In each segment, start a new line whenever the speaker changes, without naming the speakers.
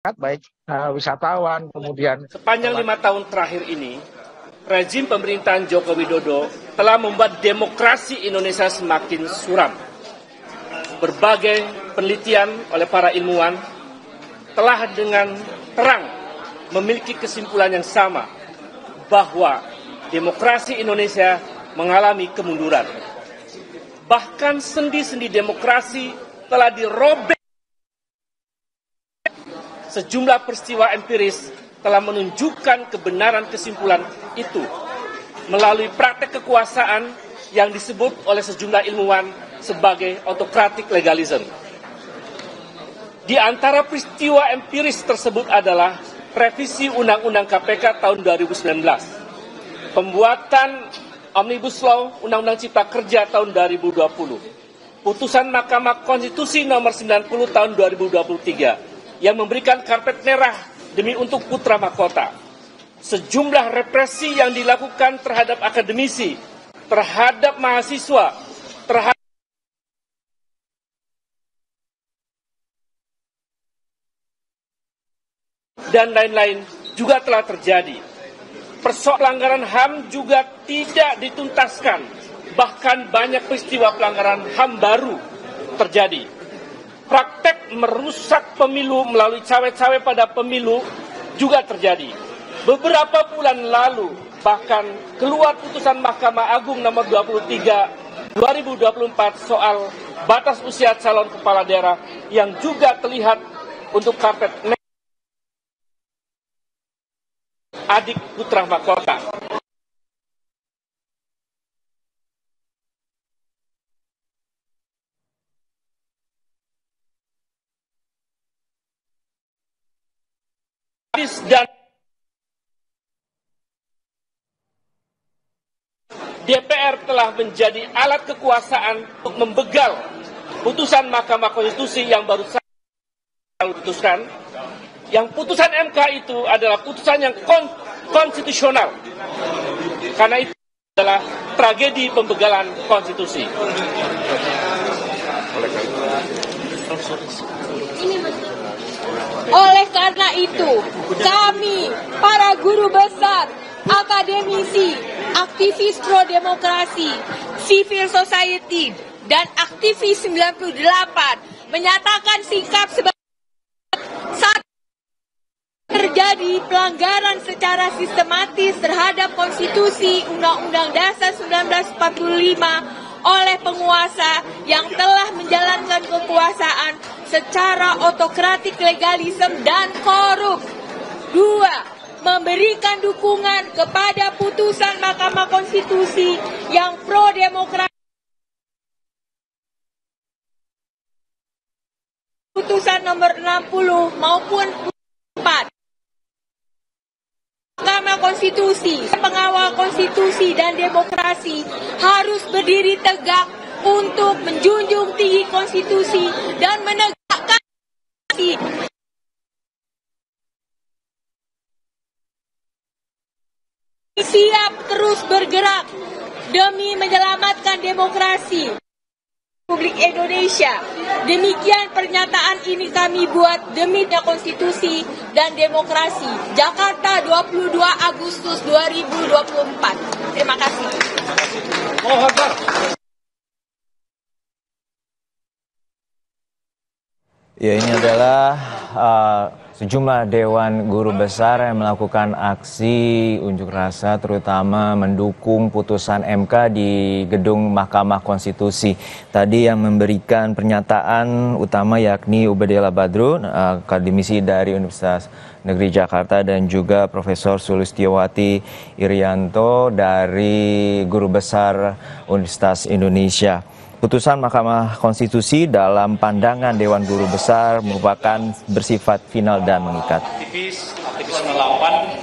baik wisatawan, kemudian
sepanjang 5 tahun terakhir ini, rezim pemerintahan Joko Widodo telah membuat demokrasi Indonesia semakin suram. Berbagai penelitian oleh para ilmuwan telah dengan terang memiliki kesimpulan yang sama bahwa demokrasi Indonesia mengalami kemunduran. Bahkan sendi-sendi demokrasi telah dirobek. Sejumlah peristiwa empiris telah menunjukkan kebenaran kesimpulan itu melalui praktek kekuasaan yang disebut oleh sejumlah ilmuwan sebagai autocratic legalism. Di antara peristiwa empiris tersebut adalah revisi Undang-Undang KPK tahun 2019, pembuatan Omnibus Law Undang-Undang Cipta Kerja tahun 2020, putusan Mahkamah Konstitusi nomor 90 tahun 2023, yang memberikan karpet merah demi untuk putra mahkota. Sejumlah represi yang dilakukan terhadap akademisi, terhadap mahasiswa, terhadap dan lain-lain juga telah terjadi. Persoalan pelanggaran HAM juga tidak dituntaskan. Bahkan banyak peristiwa pelanggaran HAM baru terjadi. Praktek merusak pemilu melalui cawe-cawe pada pemilu juga terjadi. Beberapa bulan lalu bahkan keluar putusan Mahkamah Agung nomor 23 2024 soal batas usia calon kepala daerah yang juga terlihat untuk karpet adik putra mahkota. Dan DPR telah menjadi alat kekuasaan untuk membegal putusan Mahkamah Konstitusi yang baru saja diputuskan. Yang putusan MK itu adalah putusan yang konstitusional. Karena itu adalah tragedi pembegalan konstitusi.
Oleh karena itu, kami, para guru besar, akademisi, aktivis pro-demokrasi, civil society, dan aktivis 98 menyatakan sikap sebagai saat terjadi pelanggaran secara sistematis terhadap konstitusi Undang-Undang Dasar 1945 oleh penguasa yang telah menjalankan kekuasaan secara autokratik, legalisme, dan korup. 2. Memberikan dukungan kepada putusan Mahkamah Konstitusi yang pro-demokrasi. Putusan nomor 60 maupun 4. Mahkamah Konstitusi, pengawal konstitusi dan demokrasi harus berdiri tegak untuk menjunjung tinggi konstitusi dan menegakkan siap terus bergerak demi menyelamatkan demokrasi Republik Indonesia. Demikian pernyataan ini kami buat demi konstitusi dan demokrasi. Jakarta 22 Agustus 2024. Terima kasih.
Ya, ini adalah sejumlah dewan guru besar yang melakukan aksi unjuk rasa terutama mendukung putusan MK di gedung Mahkamah Konstitusi. Tadi yang memberikan pernyataan utama yakni Ubedillah Badrun, akademisi dari Universitas Negeri Jakarta, dan juga Profesor Sulistiowati Irianto dari Guru Besar Universitas Indonesia. Putusan Mahkamah Konstitusi dalam pandangan Dewan Guru Besar merupakan bersifat final dan mengikat.
Aktivis 08.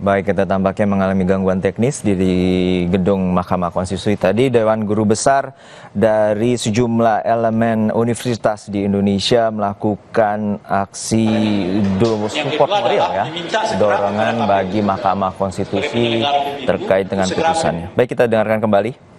Baik, kita tampaknya mengalami gangguan teknis di gedung Mahkamah Konstitusi tadi. Dewan Guru Besar dari sejumlah elemen universitas di Indonesia melakukan aksi support moral ya, dorongan bagi Mahkamah Konstitusi terkait dengan putusannya. Baik, kita dengarkan kembali.